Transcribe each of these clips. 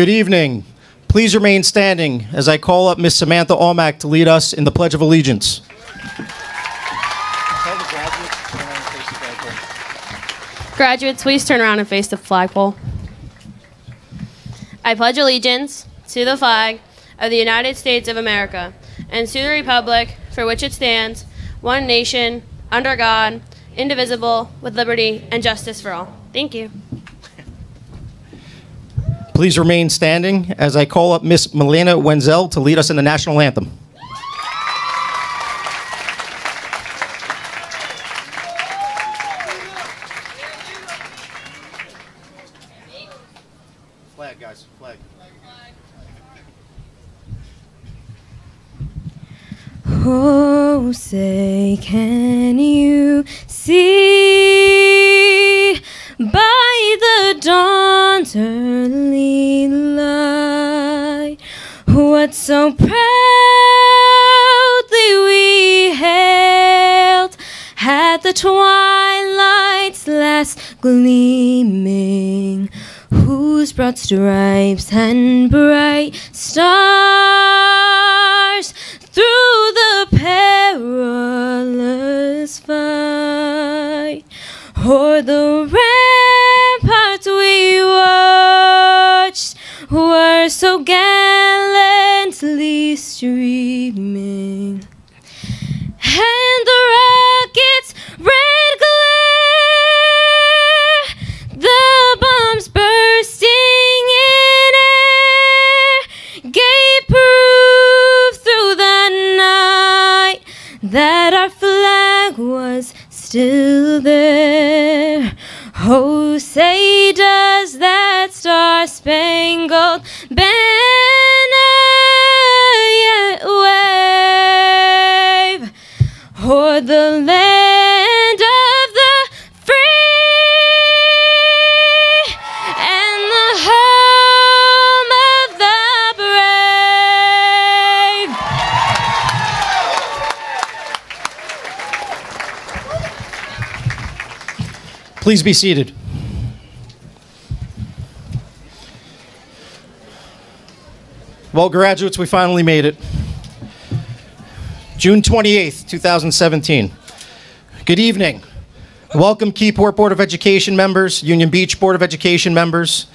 Good evening. Please remain standing as I call up Miss Samantha Almack to lead us in the Pledge of Allegiance. Graduates, please turn around and face the flagpole. I pledge allegiance to the flag of the United States of America and to the republic for which it stands, one nation, under God, indivisible, with liberty and justice for all. Thank you. Please remain standing as I call up Miss Milena Wenzel to lead us in the national anthem. Flag, guys, flag. Oh, say, can you see by the dawn's early light what so proudly we hailed at the twilight's last gleaming, whose broad stripes and bright stars through the perilous fight o'er the ramparts we watched were so gallantly streaming, and the rocket's red glare, the bombs bursting in air, gave proof through the night that our flag was still there. Oh, say does that star-spangled banner yet wave o'er the land of the free and the home of the brave? Please be seated. Well, graduates, we finally made it. June 28th, 2017. Good evening. Welcome, Keyport Board of Education members, Union Beach Board of Education members,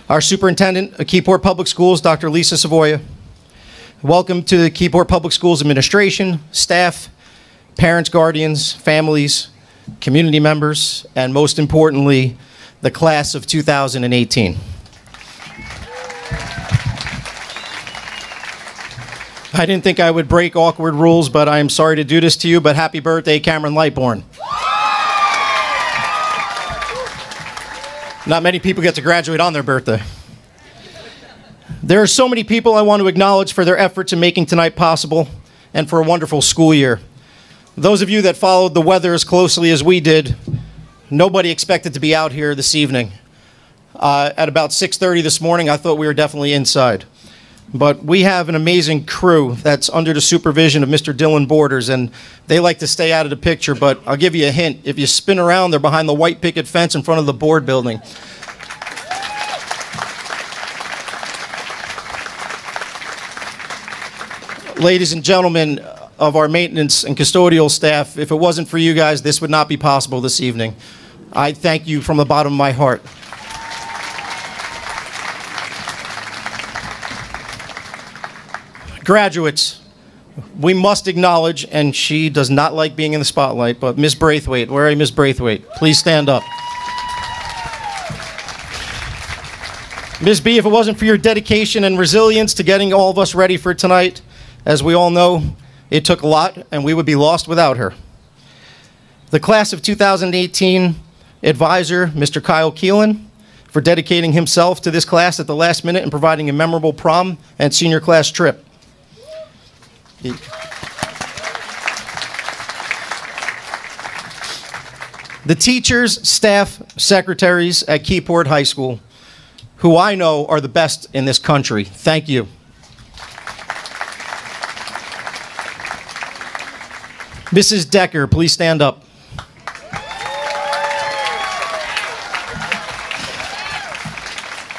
our Superintendent of Keyport Public Schools, Dr. Lisa Savoia. Welcome to the Keyport Public Schools administration, staff, parents, guardians, families, community members, and most importantly, the class of 2018. I didn't think I would break awkward rules, but I am sorry to do this to you, but happy birthday, Cameron Lightbourne. Not many people get to graduate on their birthday. There are so many people I want to acknowledge for their efforts in making tonight possible and for a wonderful school year. Those of you that followed the weather as closely as we did, nobody expected to be out here this evening. At about 6:30 this morning, I thought we were definitely inside. But we have an amazing crew that's under the supervision of Mr. Dylan Borders, and they like to stay out of the picture, but I'll give you a hint. If you spin around, they're behind the white picket fence in front of the board building. Ladies and gentlemen of our maintenance and custodial staff, if it wasn't for you guys, this would not be possible this evening. I thank you from the bottom of my heart. Graduates, we must acknowledge, and she does not like being in the spotlight, but Miss Braithwaite. Where are you, Miss Braithwaite? Please stand up. Ms. B, if it wasn't for your dedication and resilience to getting all of us ready for tonight, as we all know, it took a lot, and we would be lost without her. The class of 2018 advisor, Mr. Kyle Keelan, for dedicating himself to this class at the last minute and providing a memorable prom and senior class trip. The teachers, staff, secretaries at Keyport High School, who I know are the best in this country, thank you. Mrs. Decker, please stand up.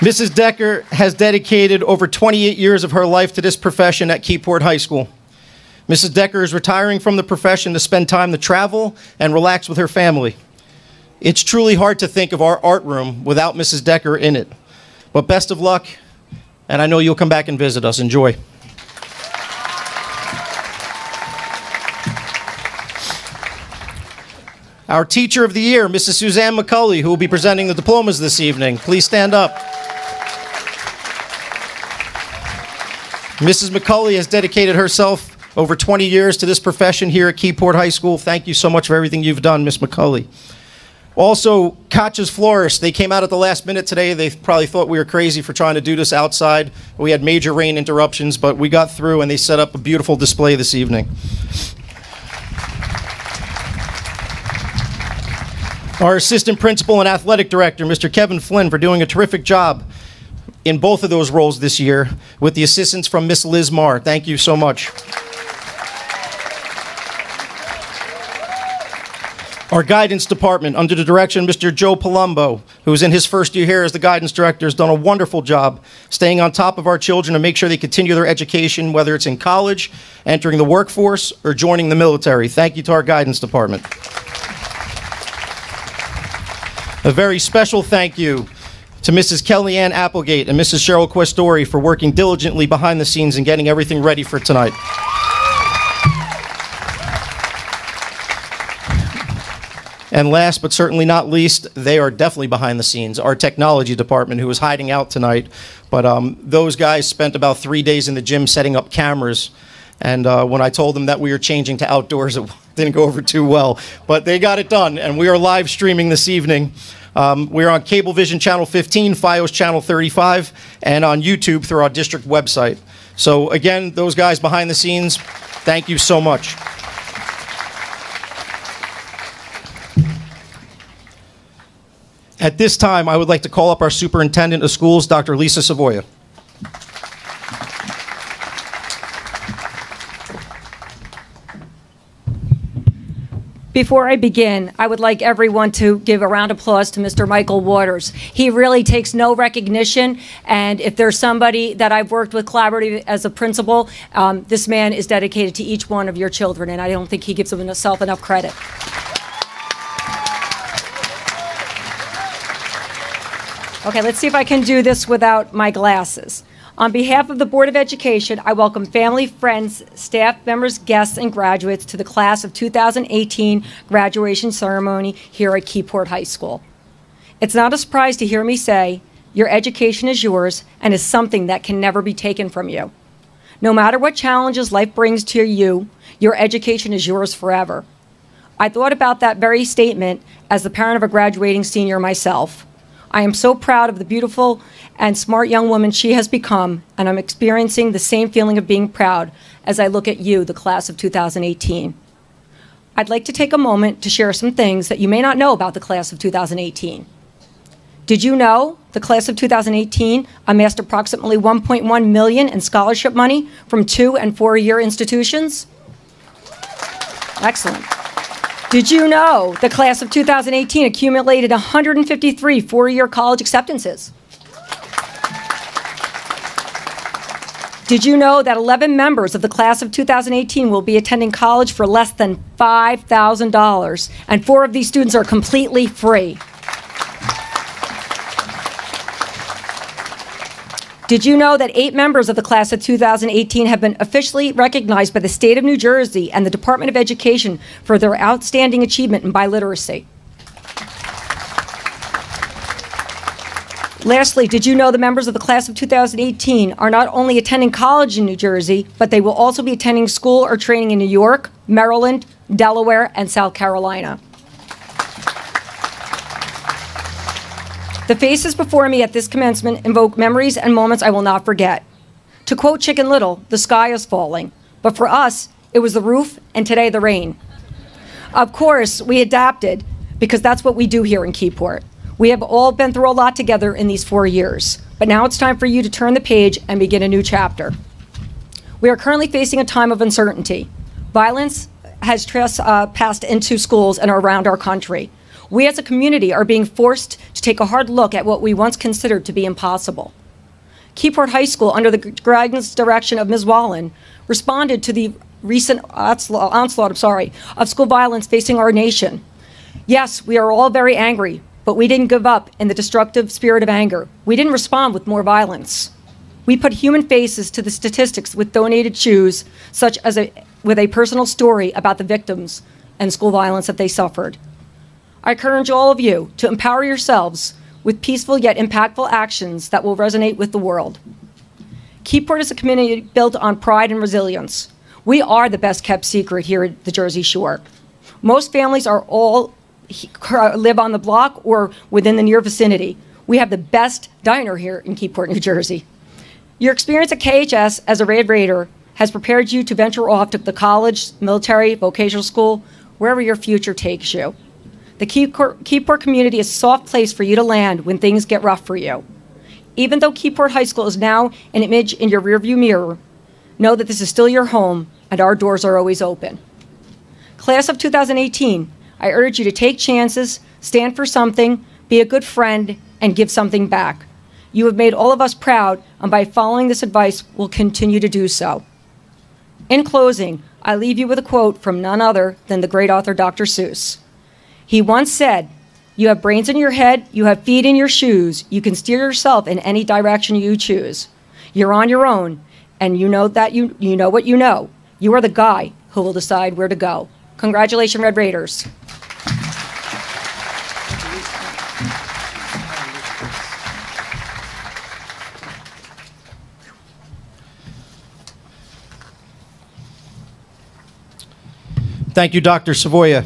Mrs. Decker has dedicated over 28 years of her life to this profession at Keyport High School. Mrs. Decker is retiring from the profession to spend time to travel and relax with her family. It's truly hard to think of our art room without Mrs. Decker in it. But best of luck, and I know you'll come back and visit us. Enjoy. Our Teacher of the Year, Mrs. Suzanne McCulley, who will be presenting the diplomas this evening. Please stand up. Mrs. McCulley has dedicated herself over 20 years to this profession here at Keyport High School. Thank you so much for everything you've done, Miss McCulley. Also, Koch's Florists. They came out at the last minute today. They probably thought we were crazy for trying to do this outside. We had major rain interruptions, but we got through and they set up a beautiful display this evening. Our Assistant Principal and Athletic Director, Mr. Kevin Flynn, for doing a terrific job in both of those roles this year, with the assistance from Miss Liz Marr. Thank you so much. Our Guidance Department, under the direction of Mr. Joe Palumbo, who's in his first year here as the Guidance Director, has done a wonderful job staying on top of our children to make sure they continue their education, whether it's in college, entering the workforce, or joining the military. Thank you to our Guidance Department. A very special thank you to Mrs. Kellyanne Applegate and Mrs. Cheryl Questori for working diligently behind the scenes and getting everything ready for tonight. And last but certainly not least, they are definitely behind the scenes, our technology department, who is hiding out tonight. But those guys spent about 3 days in the gym setting up cameras. And when I told them that we were changing to outdoors, it didn't go over too well. But they got it done, and we are live streaming this evening. We're on Cablevision Channel 15, FiOS Channel 35, and on YouTube through our district website. So again, those guys behind the scenes, thank you so much. At this time, I would like to call up our Superintendent of Schools, Dr. Lisa Savoya. Before I begin, I would like everyone to give a round of applause to Mr. Michael Waters. He really takes no recognition, and if there's somebody that I've worked with collaboratively as a principal, this man is dedicated to each one of your children, and I don't think he gives himself enough credit. Okay, let's see if I can do this without my glasses. On behalf of the Board of Education, I welcome family, friends, staff members, guests, and graduates to the class of 2018 graduation ceremony here at Keyport High School. It's not a surprise to hear me say, your education is yours and is something that can never be taken from you. No matter what challenges life brings to you, your education is yours forever. I thought about that very statement as the parent of a graduating senior myself. I am so proud of the beautiful and smart young woman she has become, and I'm experiencing the same feeling of being proud as I look at you, the class of 2018. I'd like to take a moment to share some things that you may not know about the class of 2018. Did you know the class of 2018 amassed approximately $1.1 million in scholarship money from 2- and 4-year institutions? Excellent. Did you know the class of 2018 accumulated 153 4-year college acceptances? Did you know that 11 members of the class of 2018 will be attending college for less than $5,000, and 4 of these students are completely free? Did you know that 8 members of the class of 2018 have been officially recognized by the state of New Jersey and the Department of Education for their outstanding achievement in biliteracy? Lastly, did you know the members of the class of 2018 are not only attending college in New Jersey, but they will also be attending school or training in New York, Maryland, Delaware, and South Carolina? The faces before me at this commencement invoke memories and moments I will not forget. To quote Chicken Little, the sky is falling. But for us, it was the roof, and today the rain. Of course, we adapted, because that's what we do here in Keyport. We have all been through a lot together in these 4 years. But now it's time for you to turn the page and begin a new chapter. We are currently facing a time of uncertainty. Violence has passed into schools and around our country. We as a community are being forced to take a hard look at what we once considered to be impossible. Keyport High School, under the guidance direction of Ms. Wallen, responded to the recent onslaught of school violence facing our nation. Yes, we are all very angry, but we didn't give up in the destructive spirit of anger. We didn't respond with more violence. We put human faces to the statistics with donated shoes, such as with a personal story about the victims and school violence that they suffered. I encourage all of you to empower yourselves with peaceful yet impactful actions that will resonate with the world. Keyport is a community built on pride and resilience. We are the best kept secret here at the Jersey Shore. Most families live on the block or within the near vicinity. We have the best diner here in Keyport, New Jersey. Your experience at KHS as a Red Raider has prepared you to venture off to the college, military, vocational school, wherever your future takes you. The Keyport community is a soft place for you to land when things get rough for you. Even though Keyport High School is now an image in your rearview mirror, know that this is still your home and our doors are always open. Class of 2018, I urge you to take chances, stand for something, be a good friend, and give something back. You have made all of us proud, and by following this advice, we'll continue to do so. In closing, I leave you with a quote from none other than the great author Dr. Seuss. He once said, "You have brains in your head, you have feet in your shoes, you can steer yourself in any direction you choose. You're on your own, and you know that you know what you know. You are the guy who will decide where to go." Congratulations, Red Raiders. Thank you, Dr. Savoya.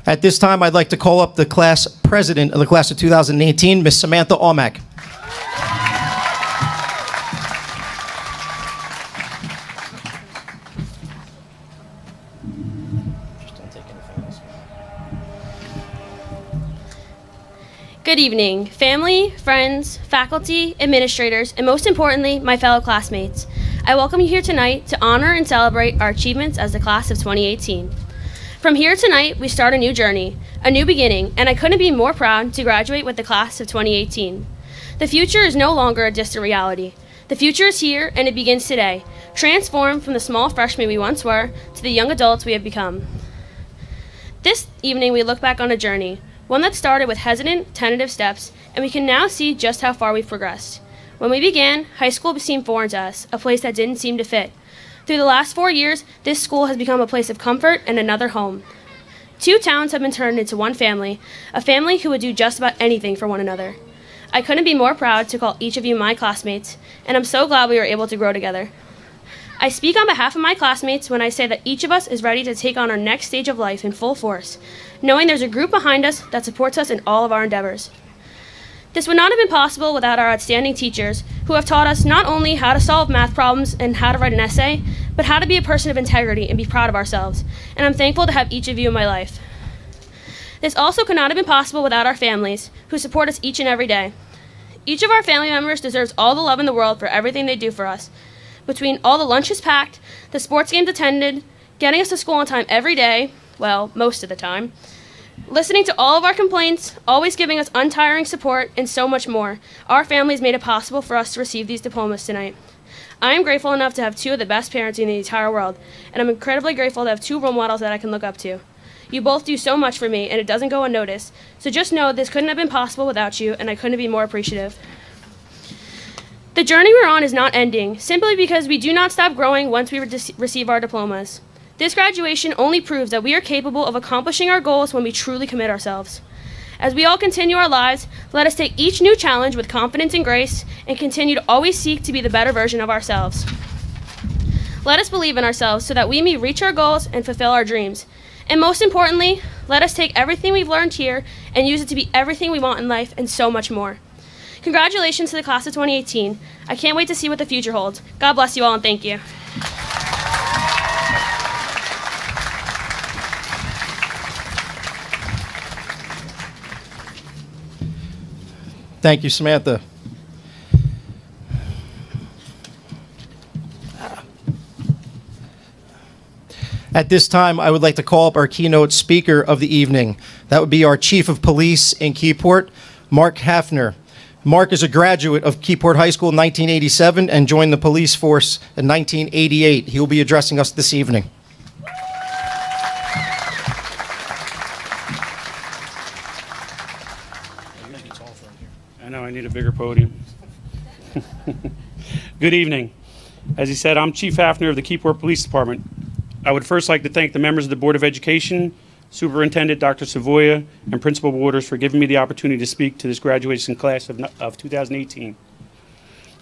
At this time, I'd like to call up the class president of the class of 2018, Ms. Samantha Aumack. Good evening, family, friends, faculty, administrators, and most importantly, my fellow classmates. I welcome you here tonight to honor and celebrate our achievements as the class of 2018. From here tonight, we start a new journey, a new beginning, and I couldn't be more proud to graduate with the class of 2018. The future is no longer a distant reality. The future is here, and it begins today, transformed from the small freshmen we once were to the young adults we have become. This evening, we look back on a journey, one that started with hesitant, tentative steps, and we can now see just how far we've progressed. When we began, high school seemed foreign to us, a place that didn't seem to fit. Through the last 4 years, this school has become a place of comfort and another home. 2 towns have been turned into one family, a family who would do just about anything for one another. I couldn't be more proud to call each of you my classmates, and I'm so glad we were able to grow together. I speak on behalf of my classmates when I say that each of us is ready to take on our next stage of life in full force, knowing there's a group behind us that supports us in all of our endeavors. This would not have been possible without our outstanding teachers, who have taught us not only how to solve math problems and how to write an essay, but how to be a person of integrity and be proud of ourselves, and I'm thankful to have each of you in my life. This also could not have been possible without our families, who support us each and every day. Each of our family members deserves all the love in the world for everything they do for us. Between all the lunches packed, the sports games attended, getting us to school on time every day, well, most of the time, listening to all of our complaints, always giving us untiring support, and so much more, our families made it possible for us to receive these diplomas tonight. I am grateful enough to have 2 of the best parents in the entire world, and I'm incredibly grateful to have 2 role models that I can look up to. You both do so much for me, and it doesn't go unnoticed, so just know this couldn't have been possible without you, and I couldn't be more appreciative. The journey we're on is not ending, simply because we do not stop growing once we receive our diplomas. This graduation only proves that we are capable of accomplishing our goals when we truly commit ourselves. As we all continue our lives, let us take each new challenge with confidence and grace and continue to always seek to be the better version of ourselves. Let us believe in ourselves so that we may reach our goals and fulfill our dreams. And most importantly, let us take everything we've learned here and use it to be everything we want in life and so much more. Congratulations to the class of 2018. I can't wait to see what the future holds. God bless you all and thank you. Thank you, Samantha. At this time, I would like to call up our keynote speaker of the evening. That would be our Chief of Police in Keyport, Mark Hafner. Mark is a graduate of Keyport High School in 1987 and joined the police force in 1988. He will be addressing us this evening. I know I need a bigger podium. Good evening. As he said, I'm Chief Hafner of the Keyport Police Department. I would first like to thank the members of the Board of Education, Superintendent Dr. Savoya, and Principal Waters for giving me the opportunity to speak to this graduation class of 2018.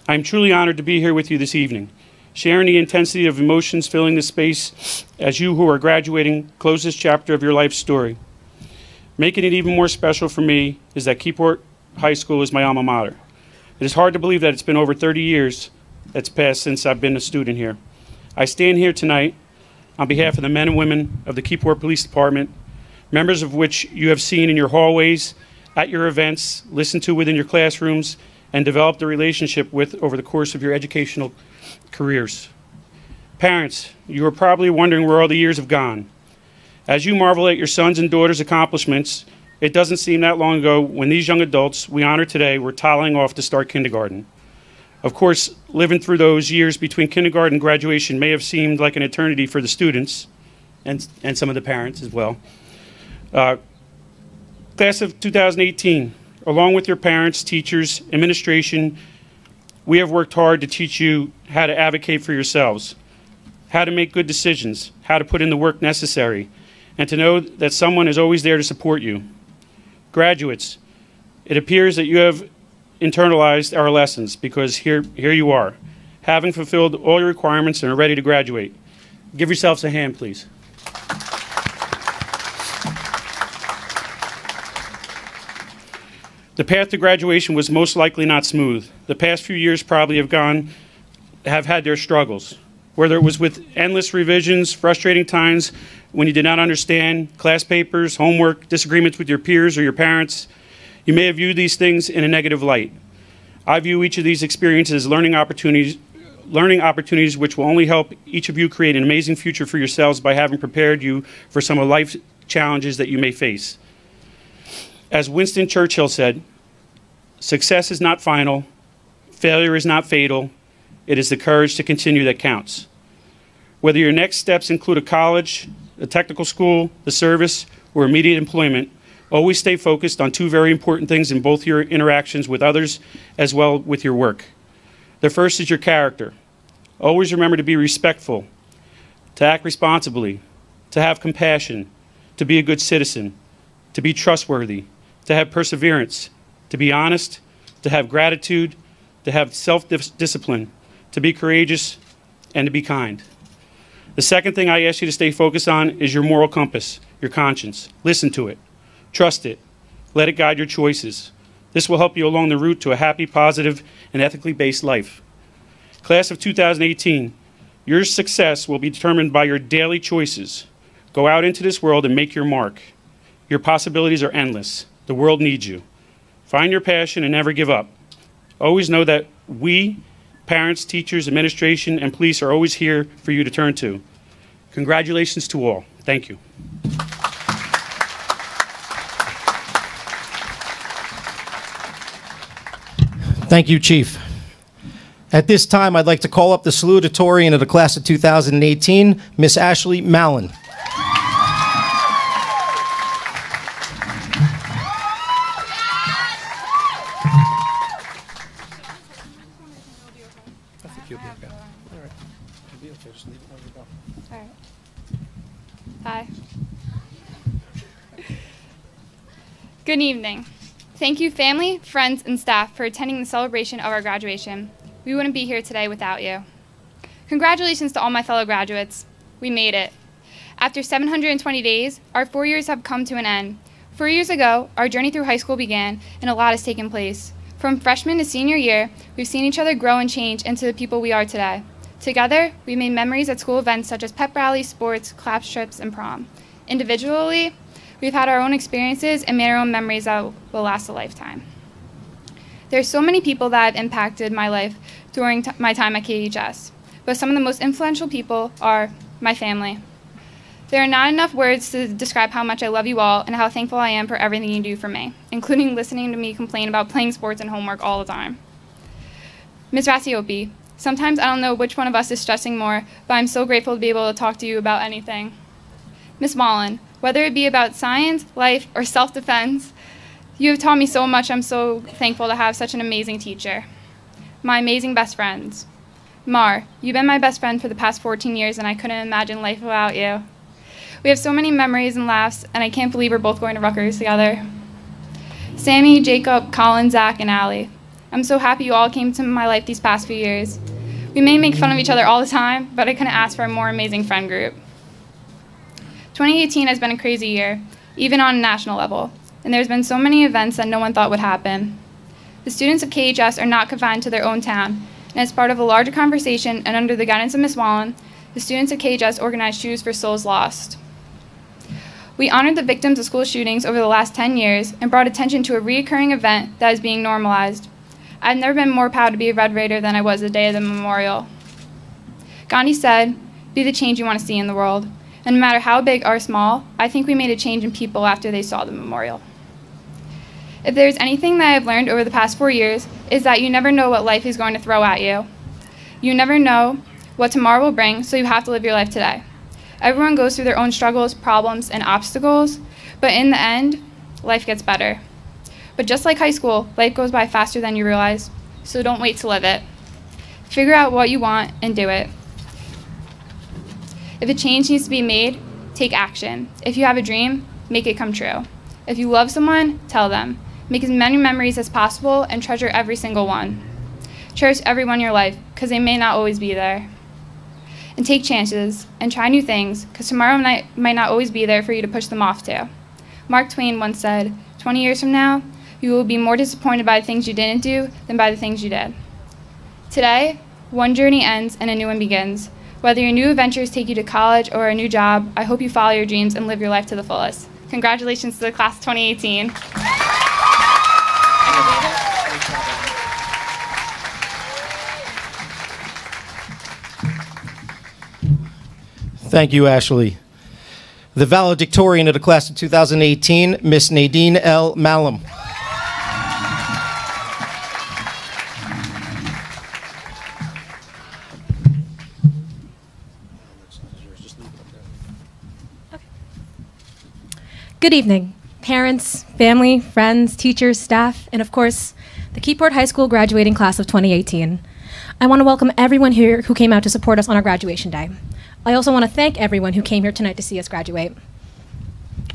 I am truly honored to be here with you this evening, sharing the intensity of emotions filling the space as you who are graduating close this chapter of your life story. Making it even more special for me is that Keyport High School is my alma mater. It is hard to believe that it's been over 30 years that's passed since I've been a student here. I stand here tonight on behalf of the men and women of the Keyport Police Department, members of which you have seen in your hallways, at your events, listened to within your classrooms, and developed a relationship with over the course of your educational careers. Parents, you are probably wondering where all the years have gone. As you marvel at your sons' and daughters' accomplishments, it doesn't seem that long ago when these young adults we honor today were toddling off to start kindergarten. Of course, living through those years between kindergarten and graduation may have seemed like an eternity for the students and some of the parents as well. Class of 2018, along with your parents, teachers, administration, we have worked hard to teach you how to advocate for yourselves, how to make good decisions, how to put in the work necessary, and to know that someone is always there to support you. Graduates, it appears that you have internalized our lessons because here you are, having fulfilled all your requirements and are ready to graduate. Give yourselves a hand, please. The path to graduation was most likely not smooth. The past few years probably have had their struggles, whether it was with endless revisions, frustrating times when you did not understand class papers, homework, disagreements with your peers or your parents. You may have viewed these things in a negative light. I view each of these experiences as learning opportunities which will only help each of you create an amazing future for yourselves by having prepared you for some of life's challenges that you may face. As Winston Churchill said, success is not final, failure is not fatal, it is the courage to continue that counts. Whether your next steps include a college, a technical school, the service, or immediate employment, always stay focused on two very important things in both your interactions with others as well with your work. The first is your character. Always remember to be respectful, to act responsibly, to have compassion, to be a good citizen, to be trustworthy, to have perseverance, to be honest, to have gratitude, to have self-discipline, to be courageous, and to be kind. The second thing I ask you to stay focused on is your moral compass, your conscience. Listen to it. Trust it. Let it guide your choices. This will help you along the route to a happy, positive, and ethically based life. Class of 2018, your success will be determined by your daily choices. Go out into this world and make your mark. Your possibilities are endless. The world needs you. Find your passion and never give up. Always know that we, parents, teachers, administration, and police are always here for you to turn to. Congratulations to all. Thank you. Thank you, Chief. At this time, I'd like to call up the salutatorian of the class of 2018, Miss Ashley Mallon. Hi. Good evening. Thank you, family, friends, and staff, for attending the celebration of our graduation. We wouldn't be here today without you. Congratulations to all my fellow graduates. We made it. After 720 days, our 4 years have come to an end. 4 years ago, our journey through high school began, and a lot has taken place. From freshman to senior year, we've seen each other grow and change into the people we are today. Together, we made memories at school events such as pep rallies, sports, class trips, and prom. Individually, we've had our own experiences and made our own memories that will last a lifetime. There's so many people that have impacted my life during my time at KHS, but some of the most influential people are my family. There are not enough words to describe how much I love you all and how thankful I am for everything you do for me, including listening to me complain about playing sports and homework all the time. Ms. Rassiopi, sometimes I don't know which one of us is stressing more, but I'm so grateful to be able to talk to you about anything. Ms. Mullen, whether it be about science, life, or self-defense, you have taught me so much. I'm so thankful to have such an amazing teacher. My amazing best friends. Mar, you've been my best friend for the past 14 years, and I couldn't imagine life without you. We have so many memories and laughs, and I can't believe we're both going to Rutgers together. Sammy, Jacob, Colin, Zach, and Allie. I'm so happy you all came to my life these past few years. We may make fun of each other all the time, but I couldn't ask for a more amazing friend group. 2018 has been a crazy year, even on a national level, and there's been so many events that no one thought would happen. The students of KHS are not confined to their own town, and as part of a larger conversation and under the guidance of Ms. Wallen, the students of KHS organized Shoes for Souls Lost. We honored the victims of school shootings over the last 10 years and brought attention to a recurring event that is being normalized. I've never been more proud to be a Red Raider than I was the day of the memorial. Gandhi said, "Be the change you want to see in the world." And no matter how big or small, I think we made a change in people after they saw the memorial. If there's anything that I've learned over the past 4 years, is that you never know what life is going to throw at you. You never know what tomorrow will bring, so you have to live your life today. Everyone goes through their own struggles, problems, and obstacles, but in the end, life gets better. But just like high school, life goes by faster than you realize, so don't wait to live it. Figure out what you want and do it. If a change needs to be made, take action. If you have a dream, make it come true. If you love someone, tell them. Make as many memories as possible and treasure every single one. Cherish everyone in your life, because they may not always be there. And take chances and try new things, because tomorrow night might not always be there for you to push them off to. Mark Twain once said, 20 years from now, you will be more disappointed by the things you didn't do than by the things you did. Today, one journey ends and a new one begins. Whether your new adventures take you to college or a new job, I hope you follow your dreams and live your life to the fullest. Congratulations to the class of 2018. Thank you, Ashley. The valedictorian of the class of 2018, Miss Nadine L. Malum. Good evening, parents, family, friends, teachers, staff, and of course, the Keyport High School graduating class of 2018. I want to welcome everyone here who came out to support us on our graduation day. I also want to thank everyone who came here tonight to see us graduate.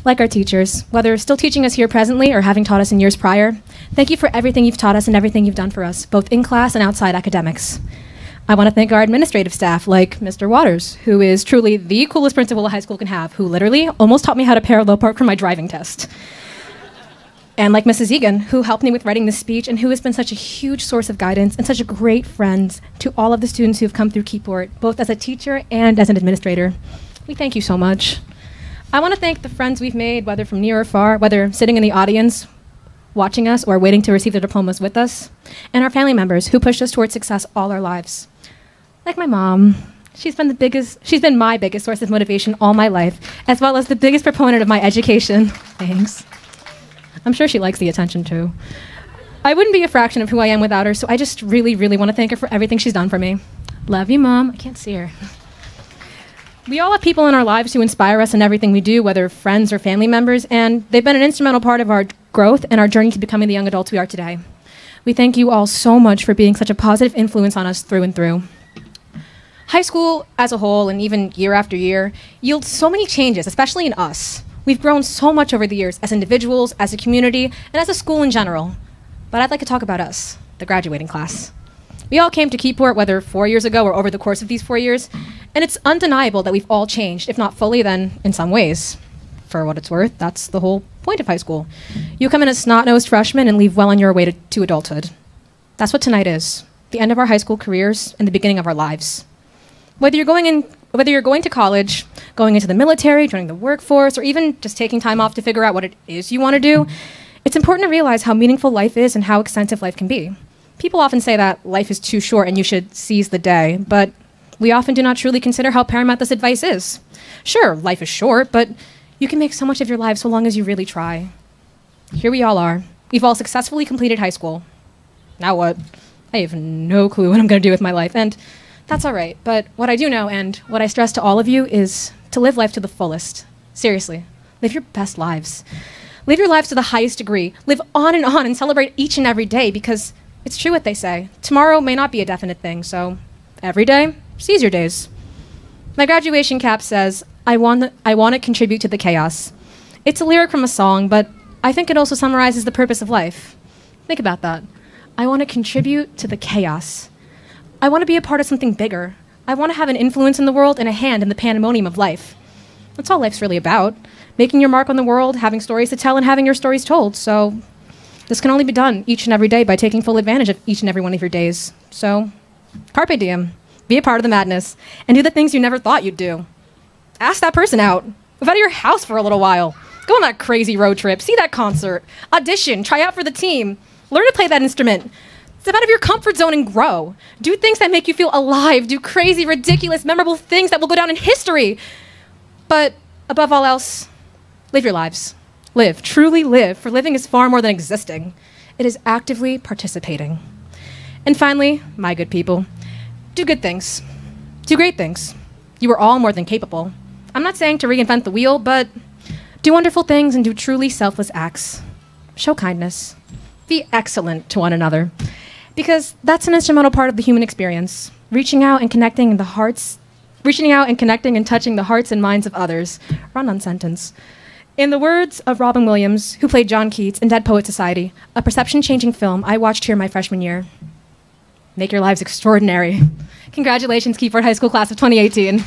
Like our teachers, whether still teaching us here presently or having taught us in years prior, thank you for everything you've taught us and everything you've done for us, both in class and outside academics. I want to thank our administrative staff, like Mr. Waters, who is truly the coolest principal a high school can have, who literally almost taught me how to parallel park for my driving test. And like Mrs. Egan, who helped me with writing this speech and who has been such a huge source of guidance and such a great friend to all of the students who have come through Keyport, both as a teacher and as an administrator. We thank you so much. I want to thank the friends we've made, whether from near or far, whether sitting in the audience, watching us, or waiting to receive their diplomas with us, and our family members who pushed us towards success all our lives. Like my mom, she's been my biggest source of motivation all my life, as well as the biggest proponent of my education. Thanks. I'm sure she likes the attention too. I wouldn't be a fraction of who I am without her, so I just really, really want to thank her for everything she's done for me. Love you, Mom. I can't see her. We all have people in our lives who inspire us in everything we do, whether friends or family members, and they've been an instrumental part of our growth and our journey to becoming the young adults we are today. We thank you all so much for being such a positive influence on us through and through. High school as a whole, and even year after year, yields so many changes, especially in us. We've grown so much over the years as individuals, as a community, and as a school in general. But I'd like to talk about us, the graduating class. We all came to Keyport, whether 4 years ago or over the course of these 4 years, and it's undeniable that we've all changed, if not fully, then in some ways. For what it's worth, that's the whole point of high school. You come in as snot-nosed freshmen and leave well on your way to adulthood. That's what tonight is, the end of our high school careers and the beginning of our lives. Whether you're going to college, going into the military, joining the workforce, or even just taking time off to figure out what it is you want to do, it's important to realize how meaningful life is and how extensive life can be. People often say that life is too short and you should seize the day, but We often do not truly consider how paramount this advice is. Sure, life is short, but you can make so much of your life so long as you really try. Here we all are. We've all successfully completed high school. Now what? I have no clue what I'm going to do with my life, and that's all right. But what I do know, and what I stress to all of you, is to live life to the fullest. Seriously, live your best lives. Live your lives to the highest degree. Live on and celebrate each and every day, because it's true what they say. Tomorrow may not be a definite thing, so every day, seize your days. My graduation cap says, I want to contribute to the chaos. It's a lyric from a song, but I think it also summarizes the purpose of life. Think about that. I want to contribute to the chaos. I want to be a part of something bigger. I want to have an influence in the world and a hand in the pandemonium of life. That's all life's really about. Making your mark on the world, having stories to tell, and having your stories told. So this can only be done each and every day by taking full advantage of each and every one of your days. So carpe diem. Be a part of the madness. And do the things you never thought you'd do. Ask that person out. Move out of your house for a little while. Go on that crazy road trip. See that concert. Audition. Try out for the team. Learn to play that instrument. Step out of your comfort zone and grow. Do things that make you feel alive. Do crazy, ridiculous, memorable things that will go down in history. But above all else, live your lives. Live. Truly live. For living is far more than existing. It is actively participating. And finally, my good people, do good things. Do great things. You are all more than capable. I'm not saying to reinvent the wheel, but do wonderful things and do truly selfless acts. Show kindness. Be excellent to one another. Because that's an instrumental part of the human experience. Reaching out and connecting and touching the hearts and minds of others. Run-on sentence. In the words of Robin Williams, who played John Keats in Dead Poet Society, a perception-changing film I watched here my freshman year. Make your lives extraordinary. Congratulations, Keyport High School class of 2018.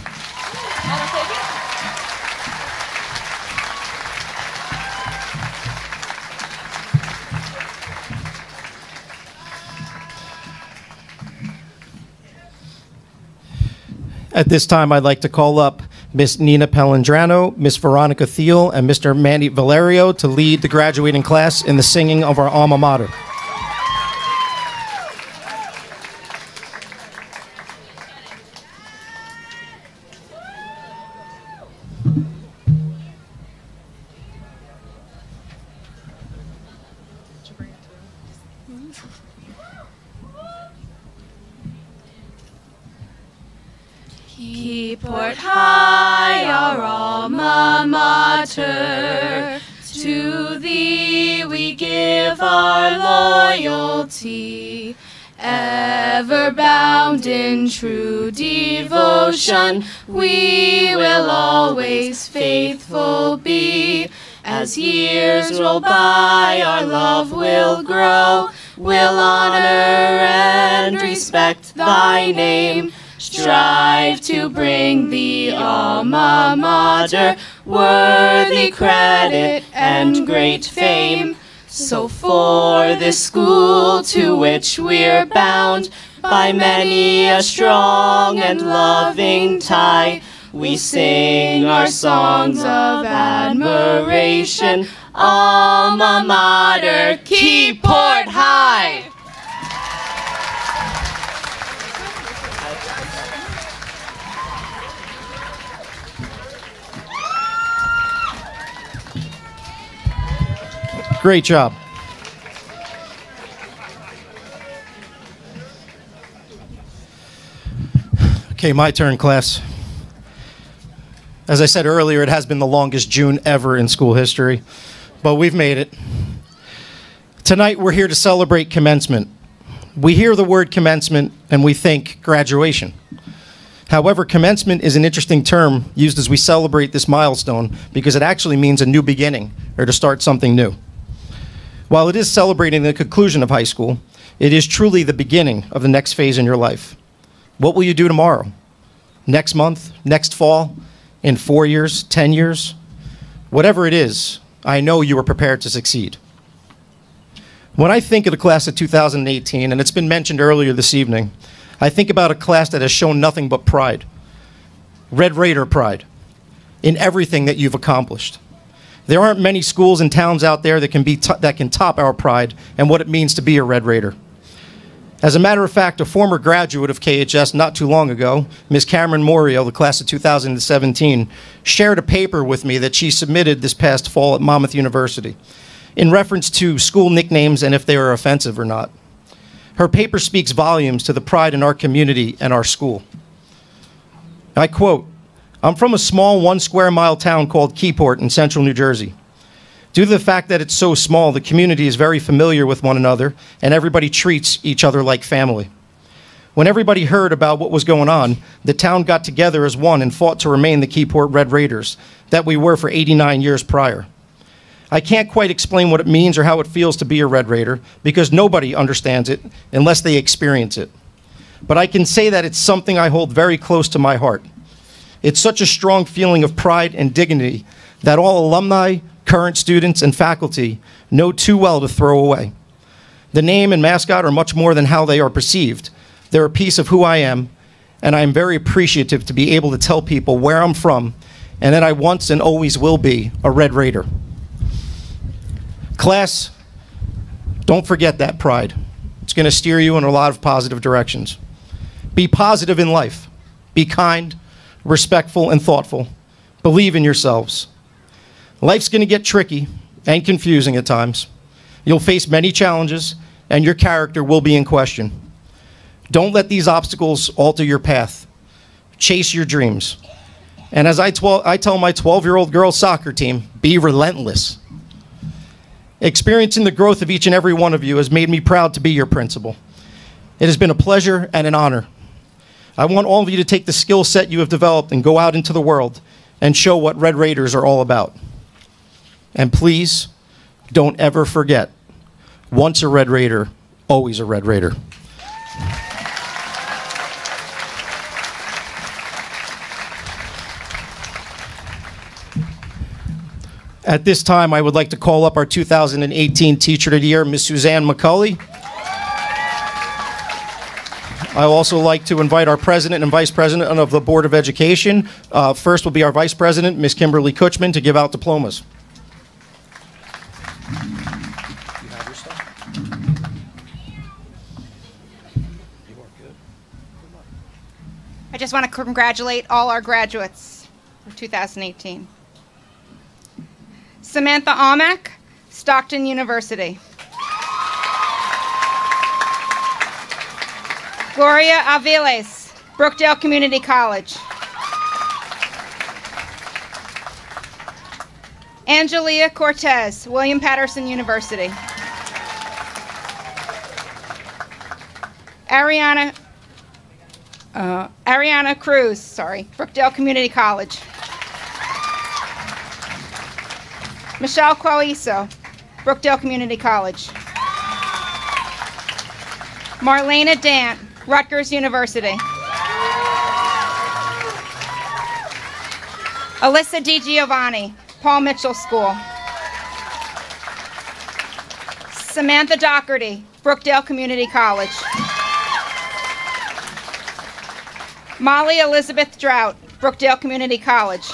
At this time, I'd like to call up Miss Nina Palandrano, Miss Veronica Thiel, and Mr. Manny Valerio to lead the graduating class in the singing of our alma mater. Keyport High, our alma mater, to thee we give our loyalty, ever bound in true devotion, we will always faithful be. As years roll by, our love will grow, we'll honor and respect thy name. Strive to bring the alma mater worthy credit and great fame. So for this school to which we're bound by many a strong and loving tie, we sing our songs of admiration. Alma mater, Keyport High! Great job. Okay, my turn, class. As I said earlier, it has been the longest June ever in school history, but we've made it. Tonight, we're here to celebrate commencement. We hear the word commencement and we think graduation. However, commencement is an interesting term used as we celebrate this milestone because it actually means a new beginning or to start something new. While it is celebrating the conclusion of high school, it is truly the beginning of the next phase in your life. What will you do tomorrow? Next month? Next fall? In 4 years? 10 years? Whatever it is, I know you are prepared to succeed. When I think of the class of 2018, and it's been mentioned earlier this evening, I think about a class that has shown nothing but pride. Red Raider pride in everything that you've accomplished. There aren't many schools and towns out there that can top our pride and what it means to be a Red Raider. As a matter of fact, a former graduate of KHS not too long ago, Ms. Cameron Morio, the class of 2017, shared a paper with me that she submitted this past fall at Monmouth University in reference to school nicknames and if they are offensive or not. Her paper speaks volumes to the pride in our community and our school. I quote, "I'm from a small 1 square mile town called Keyport in central New Jersey. Due to the fact that it's so small, the community is very familiar with one another and everybody treats each other like family. When everybody heard about what was going on, the town got together as one and fought to remain the Keyport Red Raiders that we were for 89 years prior. I can't quite explain what it means or how it feels to be a Red Raider because nobody understands it unless they experience it. But I can say that it's something I hold very close to my heart. It's such a strong feeling of pride and dignity that all alumni, current students, and faculty know too well to throw away. The name and mascot are much more than how they are perceived. They're a piece of who I am, and I am very appreciative to be able to tell people where I'm from and that I once and always will be a Red Raider." Class, don't forget that pride. It's going to steer you in a lot of positive directions. Be positive in life. Be kind, respectful, and thoughtful. Believe in yourselves. Life's going to get tricky and confusing at times. You'll face many challenges, and your character will be in question. Don't let these obstacles alter your path. Chase your dreams. And as I tell my 12-year-old girls soccer team, be relentless. Experiencing the growth of each and every one of you has made me proud to be your principal. It has been a pleasure and an honor. I want all of you to take the skill set you have developed and go out into the world and show what Red Raiders are all about. And please, don't ever forget, once a Red Raider, always a Red Raider. At this time, I would like to call up our 2018 Teacher of the Year, Ms. Suzanne McCulley. I would also like to invite our President and Vice President of the Board of Education. First will be our Vice President, Ms. Kimberly Kuchman, to give out diplomas. I just want to congratulate all our graduates for 2018. Samantha Almack, Stockton University. Gloria Aviles, Brookdale Community College. Angelia Cortez, William Patterson University. Ariana Cruz, Brookdale Community College. Michelle Coiso, Brookdale Community College. Marlena Dant, Rutgers University. Alyssa DiGiovanni, Paul Mitchell School. Samantha Doherty, Brookdale Community College. Molly Elizabeth Drought, Brookdale Community College.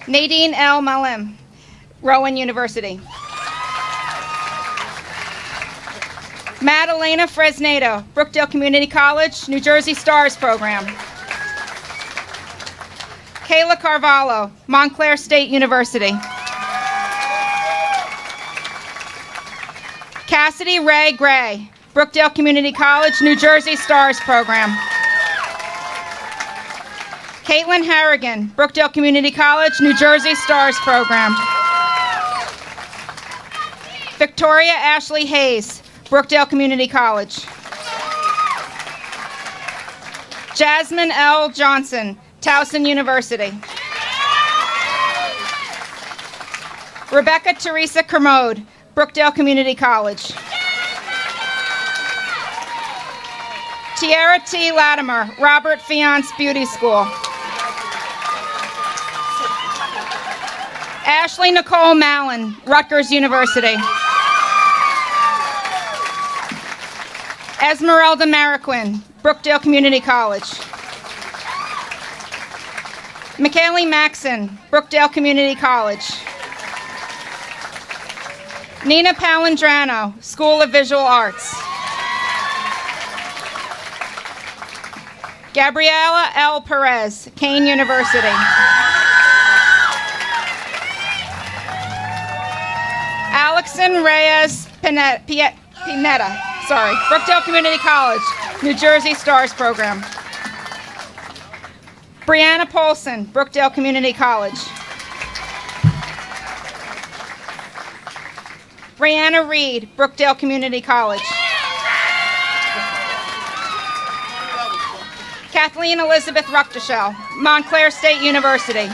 Nadine L. Malim, Rowan University. Madalena Fresnado, Brookdale Community College, New Jersey Stars Program. Kayla Carvalho, Montclair State University. Cassidy Ray Gray, Brookdale Community College, New Jersey Stars Program. Caitlin Harrigan, Brookdale Community College, New Jersey Stars Program. Victoria Ashley Hayes, Brookdale Community College. Jasmine L. Johnson, Towson University. Rebecca Teresa Kermode, Brookdale Community College. Tiara T. Latimer, Robert Fiance Beauty School. Ashley Nicole Mallon, Rutgers University. Esmeralda Mariquin, Brookdale Community College. McKaylee Maxon, Brookdale Community College. Nina Palandrano, School of Visual Arts. Gabriela L. Perez, Kane University. Alexon Reyes Pineda, Brookdale Community College, New Jersey Stars Program. Brianna Polson, Brookdale Community College. Brianna Reed, Brookdale Community College. Kathleen Elizabeth Ruckteschel, Montclair State University.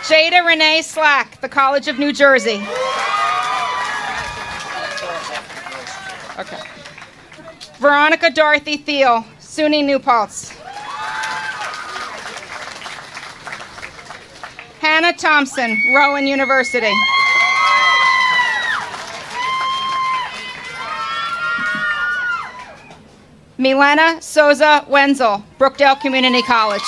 Jada Renee Slack, the College of New Jersey. Okay. Veronica Dorothy Thiel, SUNY New Paltz. Hannah Thompson, Rowan University. Milena Souza Wenzel, Brookdale Community College.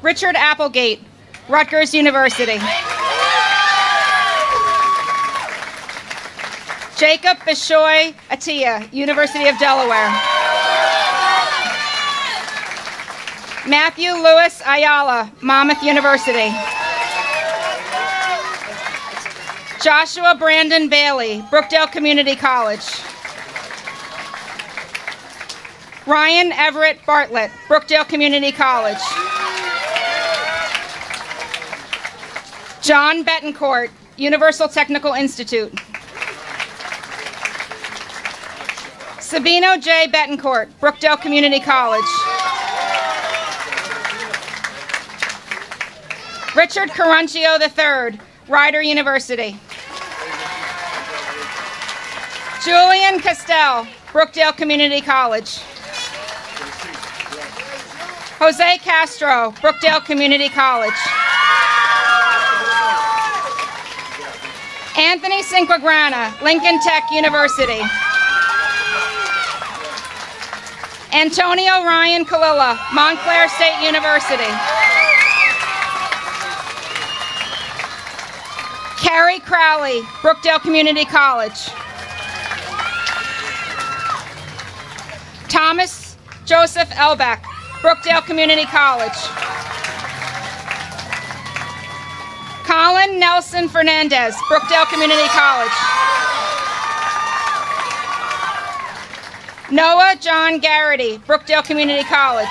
Richard Applegate, Rutgers University. Jacob Bishoy Atiyah, University of Delaware. Matthew Lewis Ayala, Monmouth University. Joshua Brandon Bailey, Brookdale Community College. Ryan Everett Bartlett, Brookdale Community College. John Betancourt, Universal Technical Institute. Sabino J. Betancourt, Brookdale Community College. Richard Caruncio III, Rider University. Julian Castell, Brookdale Community College. Jose Castro, Brookdale Community College. Anthony Cinquagrana, Lincoln Tech University. Antonio Ryan Kalila, Montclair State University. Carrie Crowley, Brookdale Community College. Thomas Joseph Elbeck, Brookdale Community College. Colin Nelson Fernandez, Brookdale Community College. Noah John Garrity, Brookdale Community College.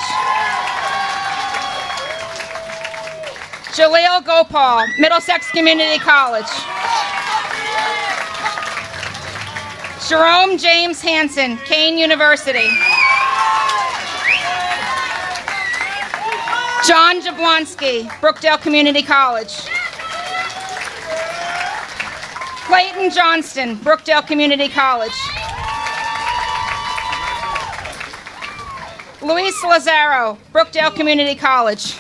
Jaleel Gopal, Middlesex Community College. Jerome James Hansen, Kane University. John Jablonski, Brookdale Community College. Clayton Johnston, Brookdale Community College. Luis Lazaro, Brookdale Community College.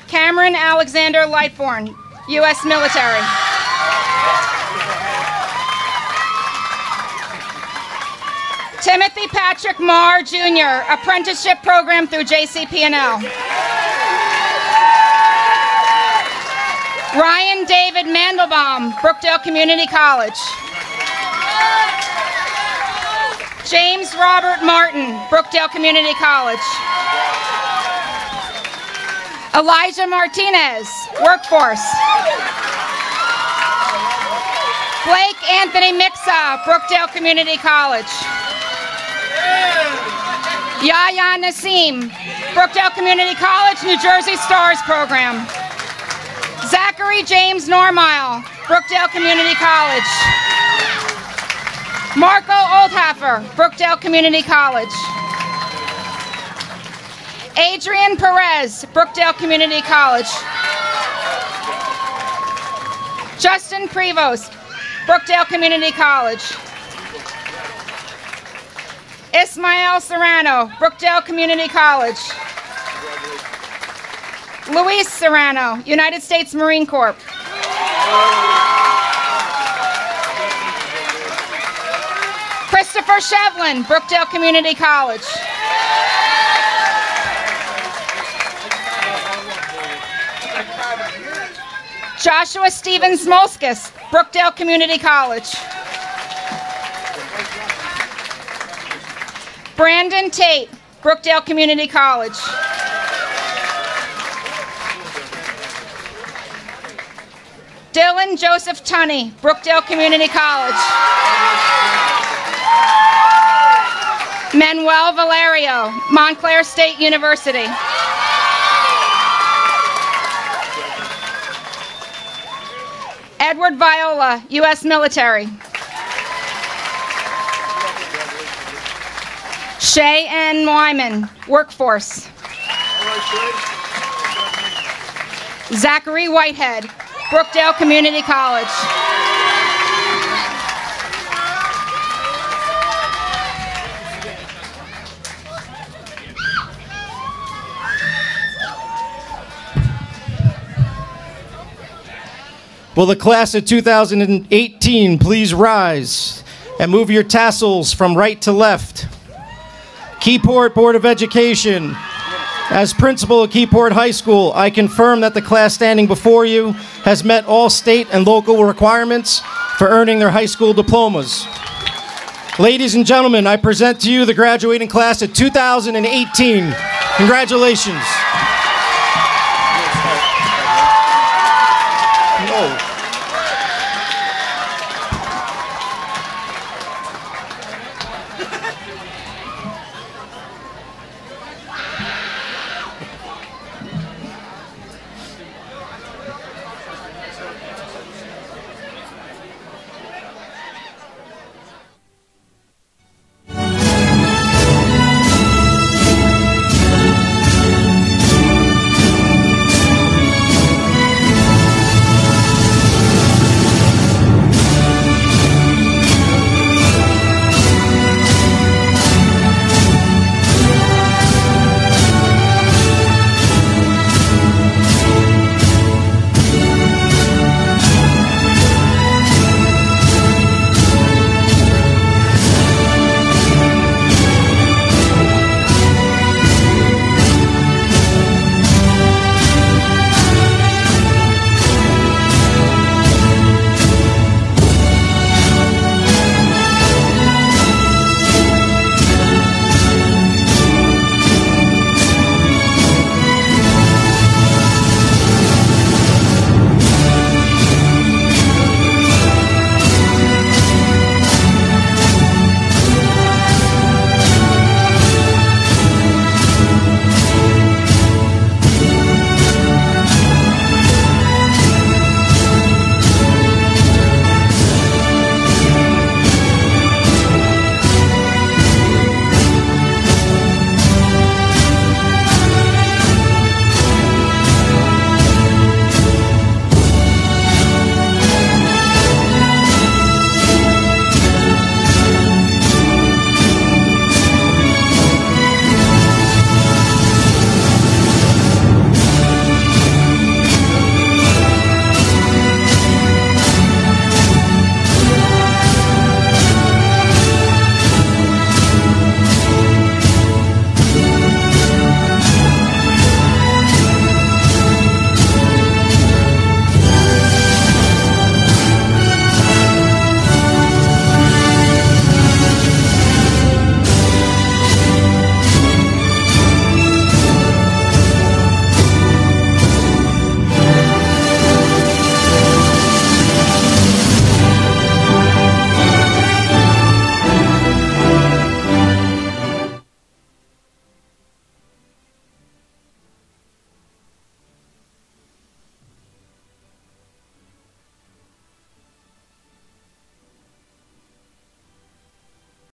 Cameron Alexander Lightbourne, U.S. Military. Timothy Patrick Marr, Jr., Apprenticeship Program through JCP&L. Ryan David Mandelbaum, Brookdale Community College. James Robert Martin, Brookdale Community College. Elijah Martinez, Workforce. Blake Anthony Mixa, Brookdale Community College. Yahya Nassim, Brookdale Community College, New Jersey Stars Program. Zachary James Normile, Brookdale Community College. Marco Oldhaffer, Brookdale Community College. Adrian Perez, Brookdale Community College. Justin Prevost, Brookdale Community College. Ismael Serrano, Brookdale Community College. Luis Serrano, United States Marine Corps. Christopher Shevlin, Brookdale Community College. Joshua Stephen Smolskis, Brookdale Community College. Brandon Tate, Brookdale Community College. Dylan Joseph Tunney, Brookdale Community College. Manuel Valerio, Montclair State University. Edward Viola, U.S. Military. Shay N. Wyman, Workforce. Zachary Whitehead, Brookdale Community College. Will the class of 2018 please rise and move your tassels from right to left? Keyport Board of Education. As principal of Keyport High School, I confirm that the class standing before you has met all state and local requirements for earning their high school diplomas. Ladies and gentlemen, I present to you the graduating class of 2018. Congratulations.